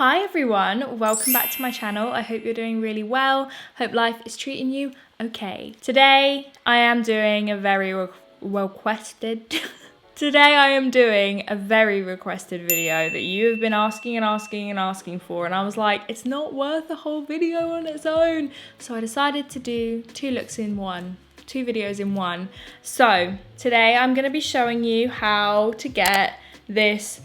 Hi everyone, welcome back to my channel. I hope you're doing really well. Hope life is treating you okay. Today I am doing a very requested video that you have been asking for, and I was like, it's not worth a whole video on its own. So I decided to do two videos in one. So today I'm going to be showing you how to get this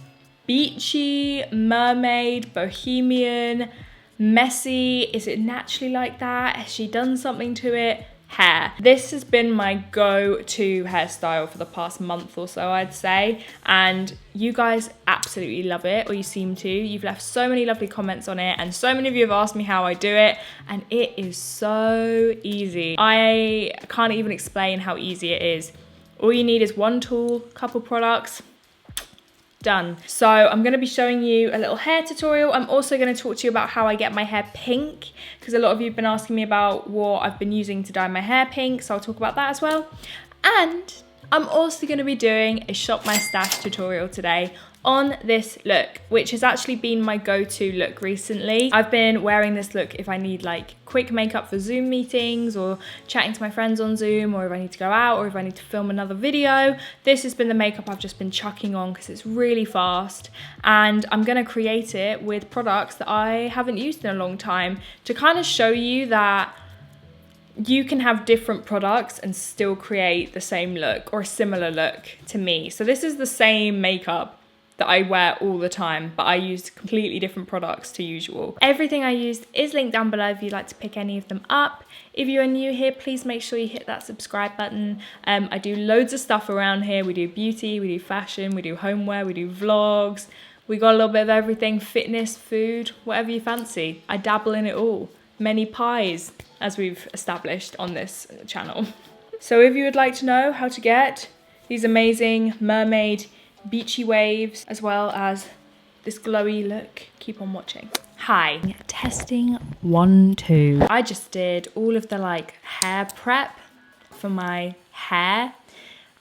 beachy, mermaid, bohemian, messy, is it naturally like that? Has she done something to it? Hair. This has been my go-to hairstyle for the past month or so, I'd say, and you guys absolutely love it, or you seem to. You've left so many lovely comments on it, and so many of you have asked me how I do it, and it is so easy. I can't even explain how easy it is. All you need is one tool, couple products, done. So I'm going to be showing you a little hair tutorial. I'm also going to talk to you about how I get my hair pink, because a lot of you have been asking me about what I've been using to dye my hair pink, so I'll talk about that as well. And I'm also going to be doing a shop my stash tutorial today on this look, which has actually been my go-to look recently. I've been wearing this look if I need like quick makeup for Zoom meetings, or chatting to my friends on Zoom, or if I need to go out, or if I need to film another video. This has been the makeup I've just been chucking on because it's really fast, and I'm gonna create it with products that I haven't used in a long time to kind of show you that you can have different products and still create the same look or a similar look to me. So this is the same makeup that I wear all the time, but I used completely different products to usual. Everything I used is linked down below if you'd like to pick any of them up. If you are new here, please make sure you hit that subscribe button. I do loads of stuff around here. We do beauty, we do fashion, we do homeware, we do vlogs. We got a little bit of everything, fitness, food, whatever you fancy. I dabble in it all. Many pies, as we've established on this channel. So if you would like to know how to get these amazing mermaid beachy waves, as well as this glowy look, keep on watching. Hi, testing 1, 2. I just did all of the like hair prep for my hair,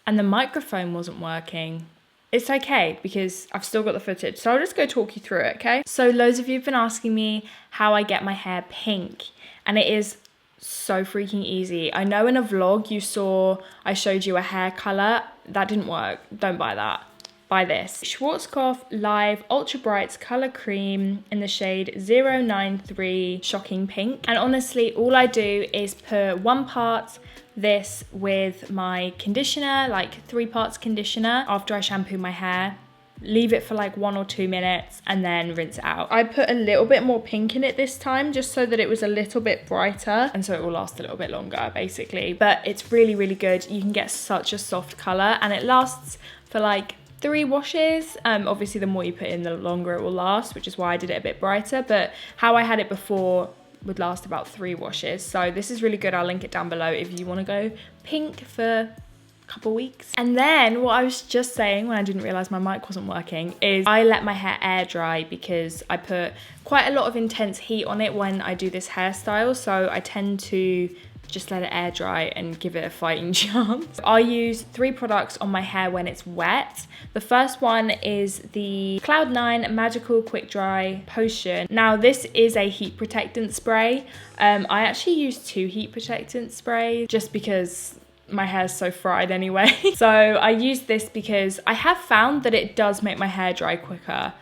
and the microphone wasn't working. It's okay because I've still got the footage, so I'll just go talk you through it, okay? So loads of you have been asking me how I get my hair pink, and it is so freaking easy. I know in a vlog you saw I showed you a hair color. That didn't work. Don't buy that. Buy this. Schwarzkopf Live Ultra Brights Color Cream in the shade 093 Shocking Pink. And honestly, all I do is put 1 part this with my conditioner, like 3 parts conditioner, after I shampoo my hair. Leave it for like 1 or 2 minutes and then rinse it out. I put a little bit more pink in it this time, just so that it was a little bit brighter, and so it will last a little bit longer basically. But it's really, really good. You can get such a soft color, and it lasts for like 3 washes. Obviously the more you put in, the longer it will last, which is why I did it a bit brighter, but how I had it before would last about 3 washes. So this is really good. I'll link it down below if you want to go pink for a couple weeks. And then what I was just saying when I didn't realize my mic wasn't working is I let my hair air dry, because I put quite a lot of intense heat on it when I do this hairstyle, so I tend to just let it air dry and give it a fighting chance. I use 3 products on my hair when it's wet. The first one is the Cloud9 Magical Quick Dry Potion. Now this is a heat protectant spray. I actually use 2 heat protectant sprays just because my hair's so fried anyway. So I use this because I have found that it does make my hair dry quicker,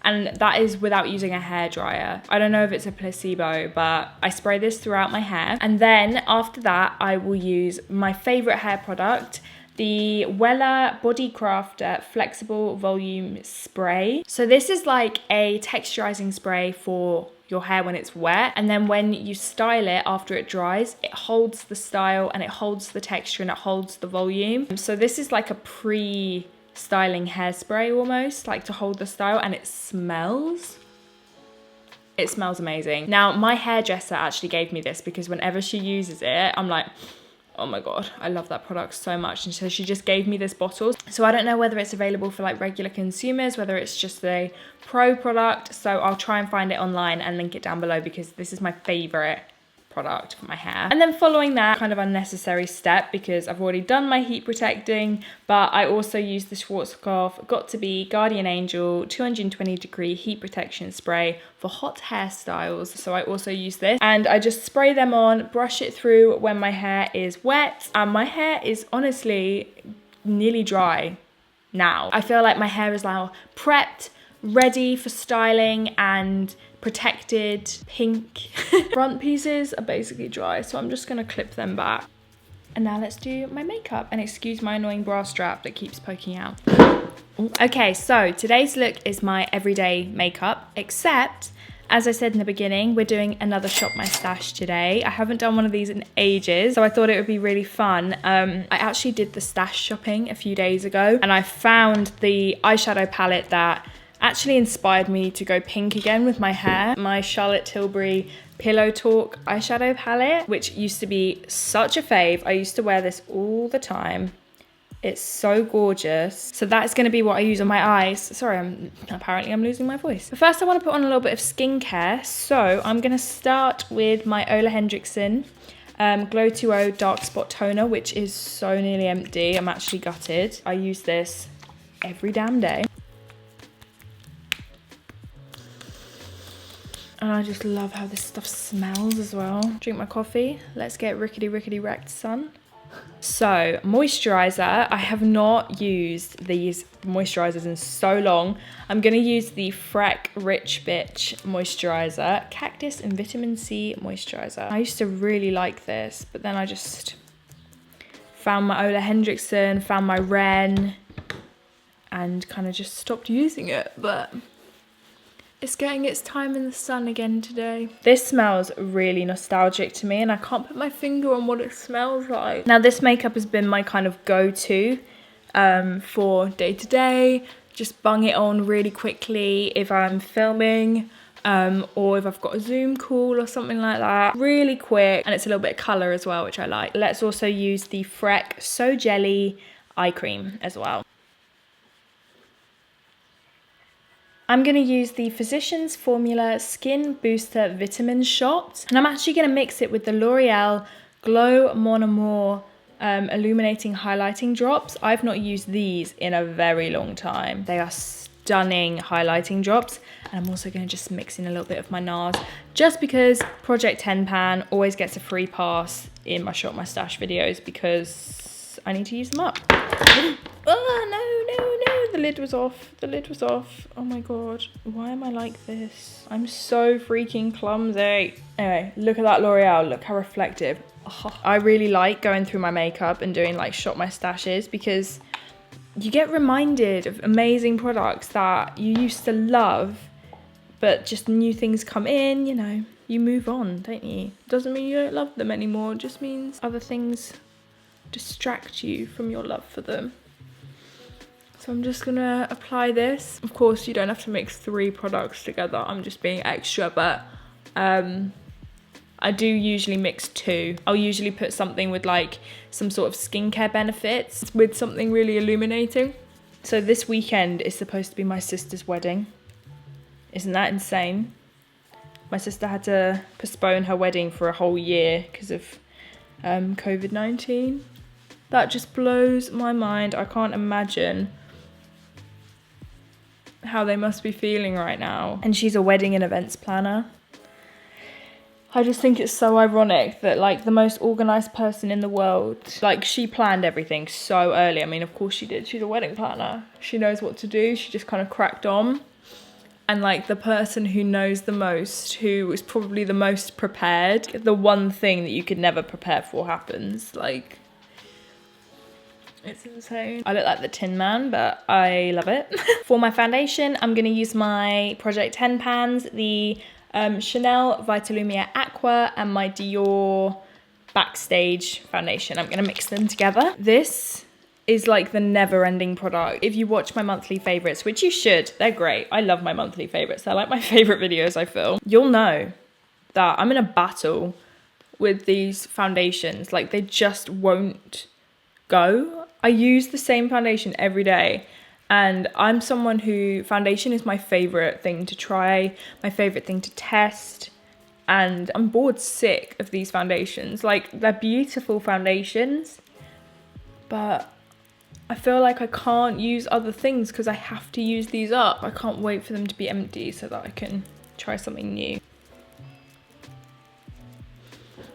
and that is without using a hairdryer. I don't know if it's a placebo, but I spray this throughout my hair. And then after that, I will use my favorite hair product, the Wella Body Crafter Flexible Volume Spray. So this is like a texturizing spray for your hair when it's wet, and then when you style it after it dries, it holds the style and it holds the texture and it holds the volume. So this is like a styling hairspray almost, like to hold the style, and it smells amazing. Now my hairdresser actually gave me this because whenever she uses it, I'm like, oh my god, I love that product so much. And so she just gave me this bottle. So I don't know whether it's available for like regular consumers, whether it's just a pro product. So I'll try and find it online and link it down below, because this is my favorite product for my hair. And then following that, kind of unnecessary step because I've already done my heat protecting, but I also use the Schwarzkopf Got To Be Guardian Angel 220 degree heat protection spray for hot hairstyles. So I also use this and I just spray them on, brush it through when my hair is wet, and my hair is honestly nearly dry now. I feel like my hair is now prepped, ready for styling and protected. Pink. Front pieces are basically dry, so I'm just gonna clip them back. And now let's do my makeup, and excuse my annoying bra strap that keeps poking out. Okay, so today's look is my everyday makeup, except as I said in the beginning, we're doing another Shop My Stash today. I haven't done one of these in ages, so I thought it would be really fun. I actually did the stash shopping a few days ago, and I found the eyeshadow palette that actually inspired me to go pink again with my hair. My Charlotte Tilbury Pillow Talk eyeshadow palette, which used to be such a fave. I used to wear this all the time. It's so gorgeous. So that's gonna be what I use on my eyes. Sorry, apparently I'm losing my voice. But first I wanna put on a little bit of skincare. So I'm gonna start with my Ole Henriksen Glow 2.0 Dark Spot Toner, which is so nearly empty. I'm actually gutted. I use this every damn day. And I just love how this stuff smells as well. Drink my coffee. Let's get rickety wrecked, son. So, moisturizer. I have not used these moisturizers in so long. I'm going to use the Freck Rich Bitch moisturizer. Cactus and Vitamin C moisturizer. I used to really like this, but then I just found my Ole Henriksen, found my Ren, and kind of just stopped using it. But it's getting its time in the sun again today. This smells really nostalgic to me, and I can't put my finger on what it smells like. Now, this makeup has been my kind of go-to for day to day. Just bung it on really quickly if I'm filming or if I've got a Zoom call or something like that. Really quick, and it's a little bit of colour as well, which I like. Let's also use the Freck So Jelly eye cream as well. I'm going to use the Physicians Formula Skin Booster Vitamin Shot. And I'm actually going to mix it with the L'Oreal Glow Mon Amour Illuminating Highlighting Drops. I've not used these in a very long time. They are stunning highlighting drops. And I'm also going to just mix in a little bit of my Nars, just because Project 10 Pan always gets a free pass in my Shop My Stash videos because I need to use them up. Oh, no. The lid was off. The lid was off. Oh my god. Why am I like this? I'm so freaking clumsy. Anyway, look at that L'Oreal. Look how reflective. Oh, I really like going through my makeup and doing like Shop My Stashes because you get reminded of amazing products that you used to love, but just new things come in, you know, you move on, don't you? Doesn't mean you don't love them anymore. It just means other things distract you from your love for them. So I'm just gonna apply this. Of course, you don't have to mix 3 products together. I'm just being extra, but I do usually mix 2. I'll usually put something with like some sort of skincare benefits with something really illuminating. So this weekend is supposed to be my sister's wedding. Isn't that insane? My sister had to postpone her wedding for a whole year because of COVID-19. That just blows my mind. I can't imagine how they must be feeling right now. And she's a wedding and events planner. I just think it's so ironic that like the most organized person in the world, like she planned everything so early. I mean, of course she did. She's a wedding planner. She knows what to do. She just kind of cracked on. And like the person who knows the most, who is probably the most prepared, the one thing that you could never prepare for happens. Like, it's insane. I look like the Tin Man, but I love it. For my foundation, I'm going to use my Project 10 pans, the Chanel Vitalumia Aqua and my Dior Backstage foundation. I'm going to mix them together. This is like the never-ending product. If you watch my monthly favorites, which you should, they're great. I love my monthly favorites. They're like my favorite videos I film. You'll know that I'm in a battle with these foundations. Like they just won't go. I use the same foundation every day, and I'm someone who foundation is my favorite thing to try, my favorite thing to test. and I'm bored sick of these foundations. Like, they're beautiful foundations, but I feel like I can't use other things because I have to use these up. I can't wait for them to be empty so that I can try something new.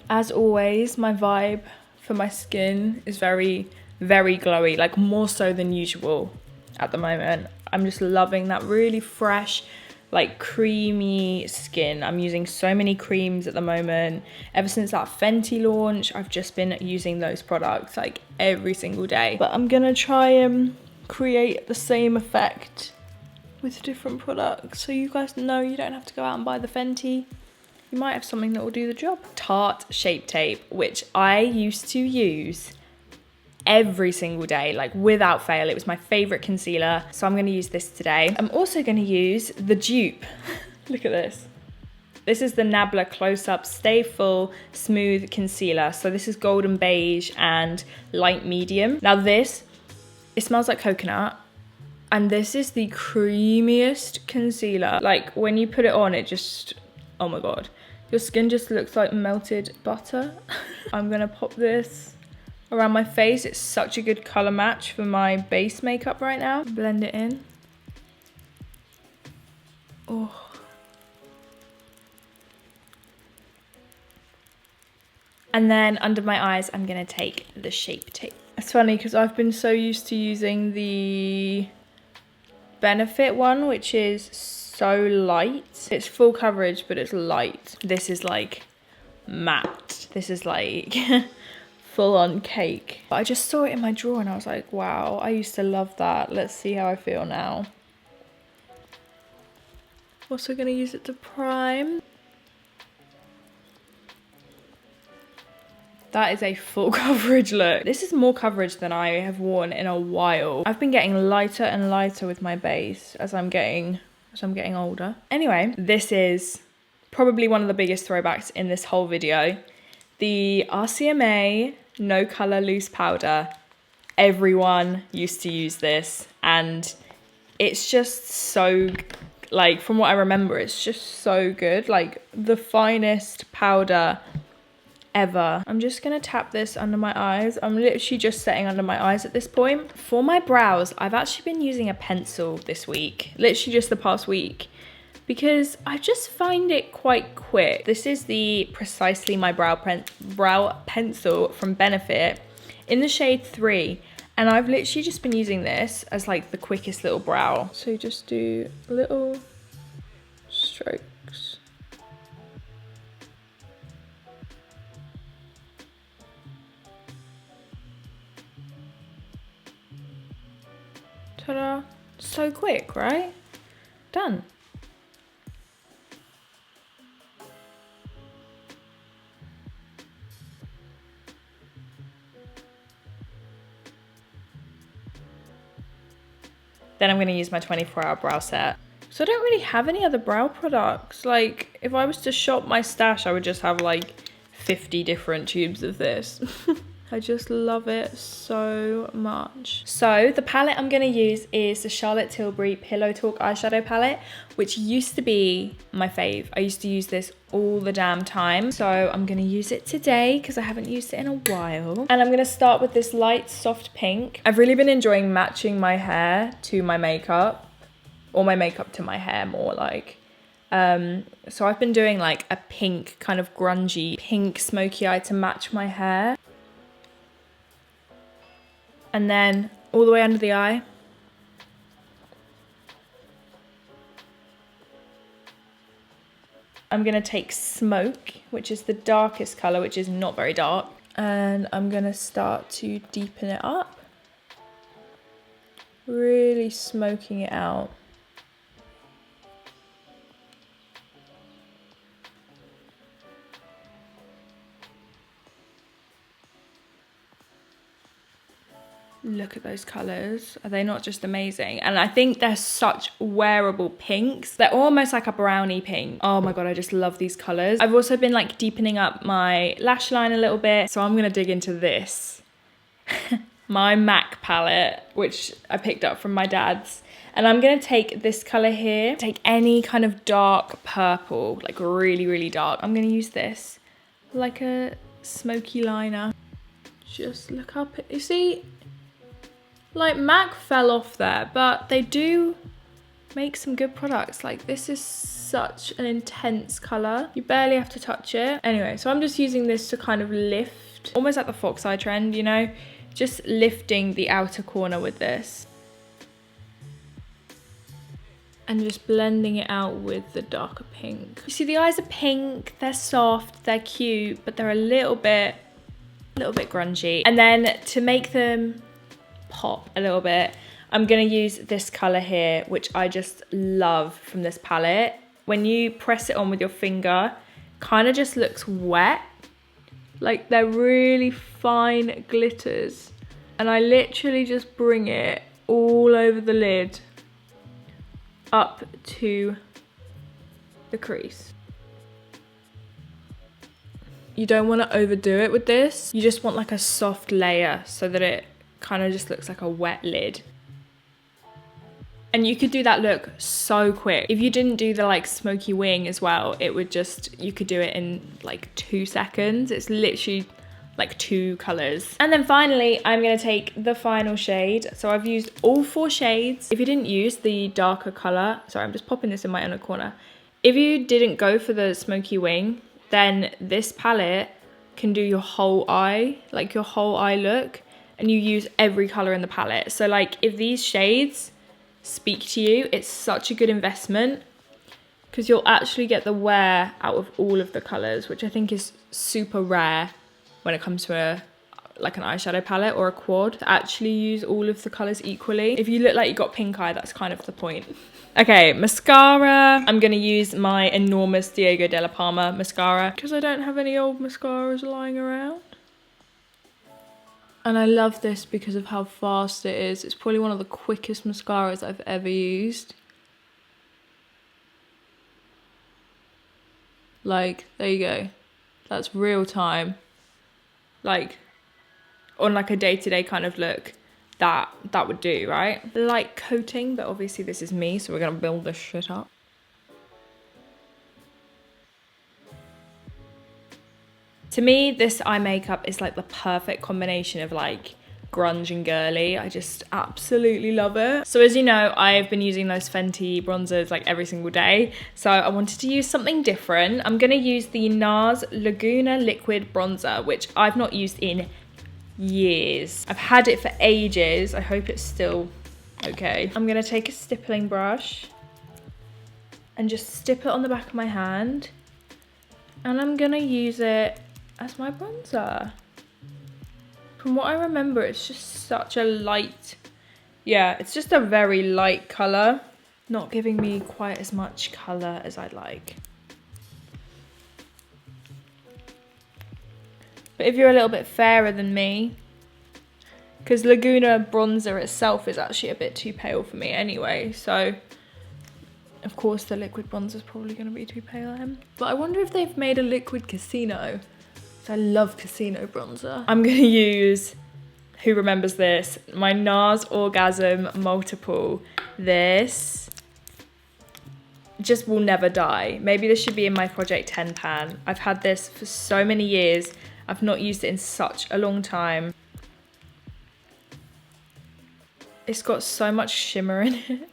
As always, my vibe for my skin is very, very glowy, like more so than usual at the moment. I'm just loving that really fresh, like creamy skin. I'm using so many creams at the moment. Ever since that Fenty launch, I've just been using those products like every single day. But I'm gonna try and create the same effect with different products, so you guys know you don't have to go out and buy the Fenty. You might have something that will do the job. Tarte Shape Tape, which I used to use every single day, like without fail. It was my favorite concealer, so I'm going to use this today. I'm also going to use the dupe. Look at this. This is the Nabla Close Up Stay Full Smooth Concealer. So this is golden beige and light medium. Now this, it smells like coconut, and this is the creamiest concealer. Like when you put it on, it just, oh my god, your skin just looks like melted butter. I'm gonna pop this around my face. It's such a good color match for my base makeup right now. Blend it in. Oh. And then under my eyes, I'm gonna take the Shape Tape. It's funny because I've been so used to using the Benefit one, which is so light. It's full coverage, but it's light. This is like matte. This is like full on cake. But I just saw it in my drawer and I was like, wow, I used to love that. Let's see how I feel now. Also gonna use it to prime. That is a full coverage look. This is more coverage than I have worn in a while. I've been getting lighter and lighter with my base as I'm getting older. Anyway, this is probably one of the biggest throwbacks in this whole video. The Rcma No Color Loose Powder. Everyone used to use this, and it's just so, like, from what I remember, it's just so good. Like, the finest powder ever. I'm just gonna tap this under my eyes. I'm literally just setting under my eyes at this point. For my brows, I've actually been using a pencil this week, literally just the past week, because I just find it quite quick. This is the Precisely My Brow Pencil from Benefit in the shade 3, and I've literally just been using this as like the quickest little brow. So just do little strokes. Ta-da. So quick, right? Done. Then I'm going to use my 24-hour brow set. So I don't really have any other brow products. Like, if I was to shop my stash, I would just have like 50 different tubes of this. I just love it so much. So the palette I'm going to use is the Charlotte Tilbury Pillow Talk Eyeshadow Palette, which used to be my fave. I used to use this all the damn time. So I'm going to use it today because I haven't used it in a while. And I'm going to start with this light soft pink. I've really been enjoying matching my hair to my makeup, or my makeup to my hair more like. So I've been doing like a pink, kind of grungy pink smoky eye to match my hair. And then all the way under the eye. I'm gonna take Smoke, which is the darkest color, which is not very dark. And I'm gonna start to deepen it up. Really smoking it out. Look at those colors. Are they not just amazing? And I think they're such wearable pinks. They're almost like a brownie pink. Oh my god, I just love these colors. I've also been like deepening up my lash line a little bit, so I'm gonna dig into this. My MAC palette, which I picked up from my dad's. And I'm gonna take this color here, take any kind of dark purple, like really, really dark. I'm gonna use this like a smoky liner. Just look up, you see, like MAC fell off there, but they do make some good products. Like this is such an intense color. You barely have to touch it. Anyway, so I'm just using this to kind of lift, almost like the fox eye trend, you know, just lifting the outer corner with this. And just blending it out with the darker pink. You see the eyes are pink, they're soft, they're cute, but they're a little bit grungy. And then to make them pop a little bit, I'm gonna use this color here, which I just love from this palette. When you press it on with your finger, kind of just looks wet. Like they're really fine glitters. And I literally just bring it all over the lid up to the crease. You don't want to overdo it with this. You just want like a soft layer so that it kind of just looks like a wet lid. And you could do that look so quick. If you didn't do the like smoky wing as well, it would just, you could do it in like 2 seconds. It's literally like 2 colors. And then finally, I'm gonna take the final shade. So I've used all 4 shades. If you didn't use the darker color, sorry, I'm just popping this in my inner corner. If you didn't go for the smoky wing, then this palette can do your whole eye, like your whole eye look, and you use every color in the palette. So like if these shades speak to you, it's such a good investment because you'll actually get the wear out of all of the colors, which I think is super rare when it comes to like an eyeshadow palette or a quad, to actually use all of the colors equally. If you look like you got pink eye, that's kind of the point. Okay, mascara. I'm gonna use my enormous Diego de la Palma mascara because I don't have any old mascaras lying around. And I love this because of how fast it is. It's probably one of the quickest mascaras I've ever used. Like, there you go. That's real time. Like, on like a day-to-day kind of look, that would do, right? Light coating, but obviously this is me, so we're gonna build this shit up. To me, this eye makeup is like the perfect combination of like grunge and girly. I just absolutely love it. So as you know, I've been using those Fenty bronzers like every single day. So I wanted to use something different. I'm gonna use the Nars Lagoona liquid bronzer, which I've not used in years. I've had it for ages. I hope it's still okay. I'm gonna take a stippling brush and just stip it on the back of my hand. And I'm gonna use it as my bronzer. From what I remember, it's just such a light, yeah, it's just a very light color, not giving me quite as much color as I'd like. But if you're a little bit fairer than me, because Lagoona bronzer itself is actually a bit too pale for me anyway, so of course the liquid bronzer is probably going to be too pale then. But I wonder if they've made a liquid casino. I love casino bronzer. I'm gonna use, who remembers this, my Nars Orgasm Multiple. This just will never die. Maybe this should be in my Project 10 pan. I've had this for so many years. I've not used it in such a long time. It's got so much shimmer in it.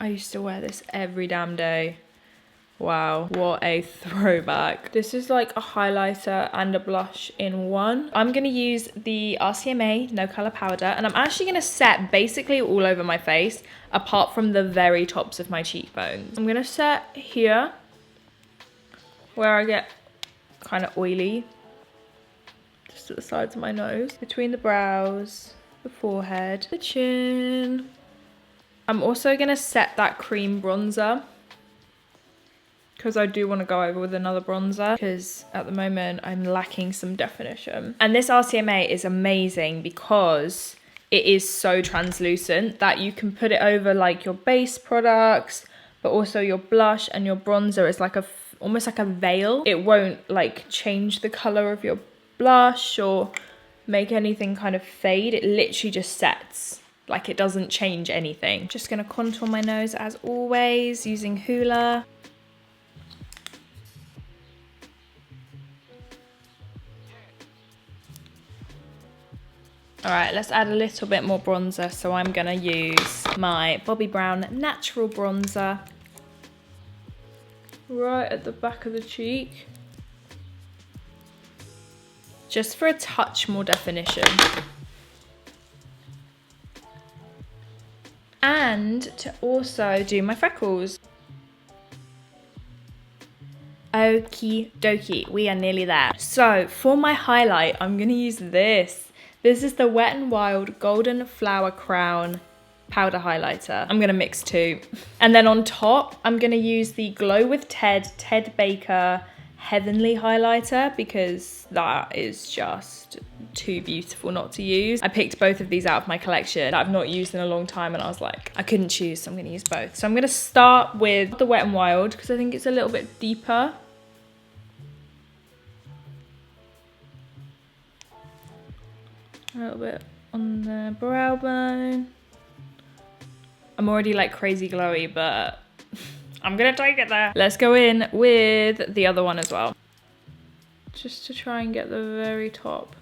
I used to wear this every damn day. Wow, what a throwback. This is like a highlighter and a blush in one. I'm gonna use the Rcma No Color Powder, and I'm actually gonna set basically all over my face, apart from the very tops of my cheekbones. I'm gonna set here, where I get kind of oily, just at the sides of my nose, between the brows, the forehead, the chin. I'm also gonna set that cream bronzer, because I do want to go over with another bronzer, because at the moment I'm lacking some definition. And this Rcma is amazing because it is so translucent that you can put it over like your base products, but also your blush and your bronzer is like almost like a veil. It won't like change the color of your blush or make anything kind of fade. It literally just sets Like, it doesn't change anything. Just gonna contour my nose as always using Hoola. All right, let's add a little bit more bronzer. So I'm gonna use my Bobbi Brown Natural Bronzer right at the back of the cheek, just for a touch more definition. And to also do my freckles. Okie dokie, we are nearly there. So for my highlight, I'm gonna use this. This is the Wet n Wild Golden Flower Crown powder highlighter. I'm gonna mix two. And then on top, I'm gonna use the Glow with Ted Baker Heavenly highlighter, because that is just too beautiful not to use. I picked both of these out of my collection that I've not used in a long time, and I was like, I couldn't choose, so I'm gonna use both. So I'm gonna start with the Wet n Wild because I think it's a little bit deeper. A little bit on the brow bone. I'm already like crazy glowy, but I'm gonna take it there. Let's go in with the other one as well, just to try and get the very top.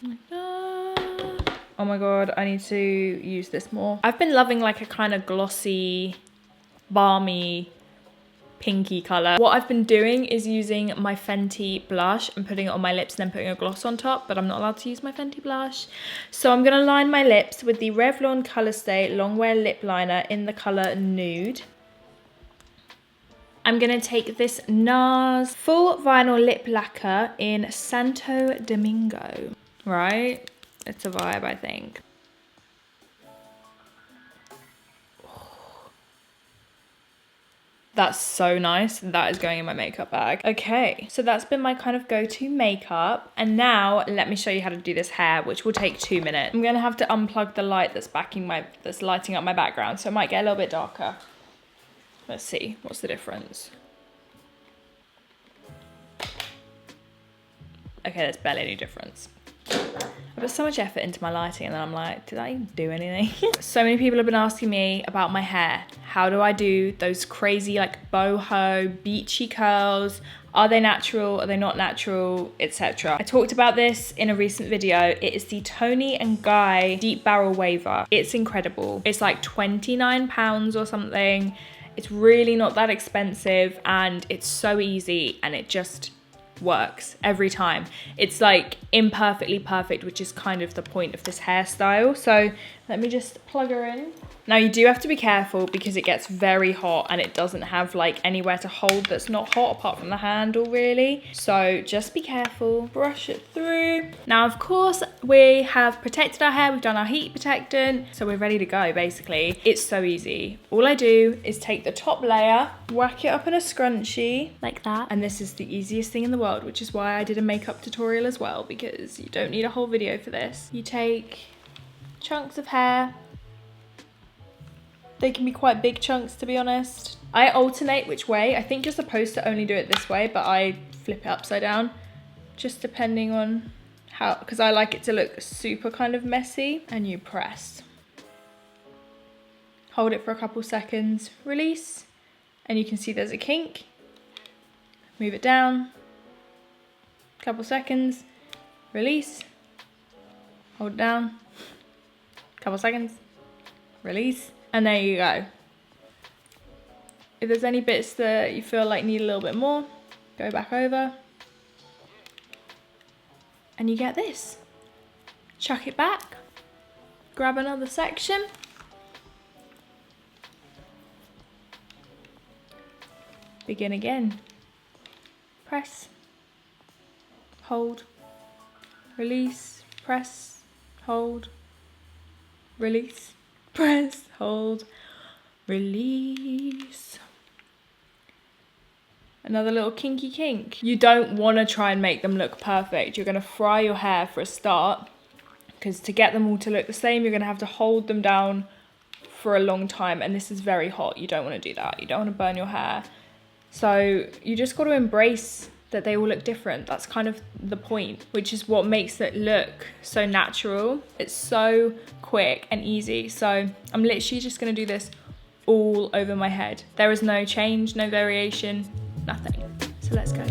Like that. Oh my god, I need to use this more. I've been loving like a kind of glossy, balmy, pinky color. What I've been doing is using my Fenty blush and putting it on my lips and then putting a gloss on top, but I'm not allowed to use my Fenty blush. So I'm gonna line my lips with the Revlon Colorstay Longwear Lip Liner in the color Nude. I'm gonna take this Nars Full Vinyl Lip Lacquer in Santo Domingo. Right? It's a vibe, I think. That's so nice. That is going in my makeup bag. Okay, so that's been my kind of go-to makeup. And now let me show you how to do this hair, which will take 2 minutes. I'm gonna have to unplug the light that's lighting up my background, so it might get a little bit darker. Let's see, what's the difference? Okay, there's barely any difference. I put so much effort into my lighting and then I'm like, did I even do anything? So many people have been asking me about my hair. How do I do those crazy like boho, beachy curls? Are they natural? Are they not natural? Etc. I talked about this in a recent video. It is the Toni & Guy Deep Barrel Waver. It's incredible. It's like £29 or something. It's really not that expensive and it's so easy and it just works every time. It's like imperfectly perfect, which is kind of the point of this hairstyle. So let me just plug her in. Now you do have to be careful because it gets very hot and it doesn't have like anywhere to hold that's not hot apart from the handle really. So just be careful, brush it through. Now of course we have protected our hair, we've done our heat protectant, so we're ready to go basically. It's so easy. All I do is take the top layer, whack it up in a scrunchie like that. And this is the easiest thing in the world, which is why I did a makeup tutorial as well, because you don't need a whole video for this. You take chunks of hair. They can be quite big chunks, to be honest. I alternate which way. I think you're supposed to only do it this way, but I flip it upside down, just depending on how, because I like it to look super kind of messy. And you press. Hold it for a couple seconds, release, and you can see there's a kink. Move it down, couple seconds, release, hold it down, couple seconds, release. And there you go. If there's any bits that you feel like need a little bit more, go back over. And you get this. Chuck it back. Grab another section. Begin again. Press. Hold. Release. Press. Hold. Release. Press, hold, release. Another little kinky kink. You don't want to try and make them look perfect. You're going to fry your hair for a start, because to get them all to look the same, you're going to have to hold them down for a long time. And this is very hot. You don't want to do that. You don't want to burn your hair. So you just got to embrace that they all look different. That's kind of the point, which is what makes it look so natural. It's so quick and easy. So I'm literally just gonna do this all over my head. There is no change, no variation, nothing. So let's go.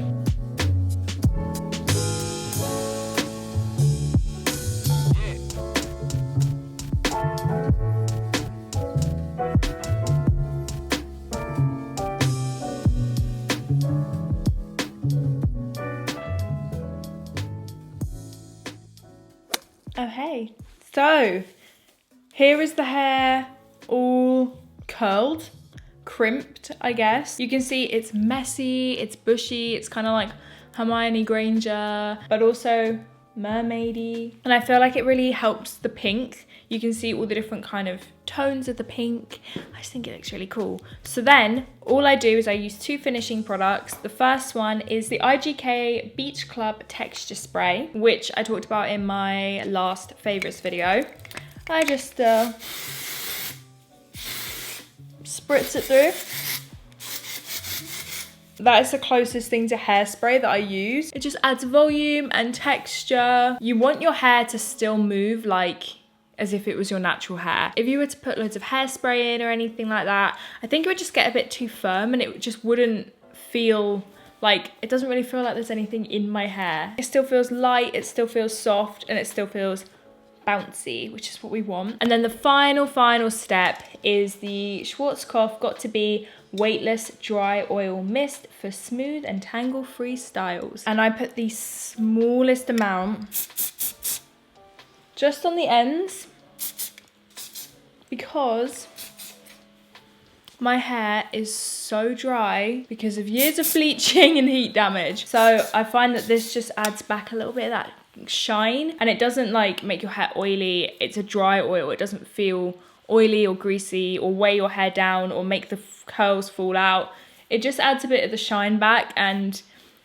Okay, so here is the hair all curled, crimped, I guess. You can see it's messy, it's bushy, it's kind of like Hermione Granger, but also mermaidy. And I feel like it really helps the pink. You can see all the different kind of tones of the pink. I just think it looks really cool. So then all I do is I use 2 finishing products. The first one is the IGK Beach Club Texture Spray, which I talked about in my last favorites video. I just spritz it through. That is the closest thing to hairspray that I use. It just adds volume and texture. You want your hair to still move like as if it was your natural hair. If you were to put loads of hairspray in or anything like that, I think it would just get a bit too firm and it just wouldn't feel like, it doesn't really feel like there's anything in my hair. It still feels light, it still feels soft, and it still feels bouncy, which is what we want. And then the final step is the Schwarzkopf Got To Be Weightless Dry Oil Mist for smooth and tangle-free styles. And I put the smallest amount just on the ends because my hair is so dry because of years of bleaching and heat damage. So I find that this just adds back a little bit of that shine, and it doesn't like make your hair oily. It's a dry oil. It doesn't feel oily or greasy or weigh your hair down or make the curls fall out. It just adds a bit of the shine back and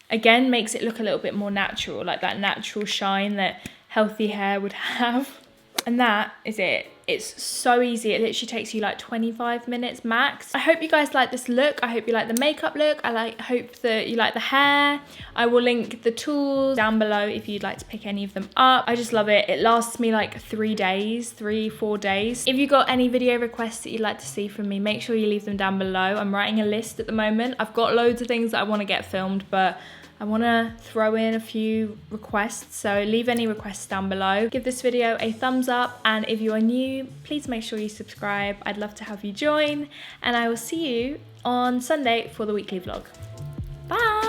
again makes it look a little bit more natural, like that natural shine that healthy hair would have. And that is it. It's so easy. It literally takes you like 25 minutes max. I hope you guys like this look. I hope you like the makeup look. I hope that you like the hair. I will link the tools down below if you'd like to pick any of them up. I just love it. It lasts me like 4 days. If you got any video requests that you'd like to see from me, make sure you leave them down below. I'm writing a list at the moment. I've got loads of things that I want to get filmed, but I want to throw in a few requests, so leave any requests down below. Give this video a thumbs up, and if you are new, please make sure you subscribe. I'd love to have you join, and I will see you on Sunday for the weekly vlog. Bye!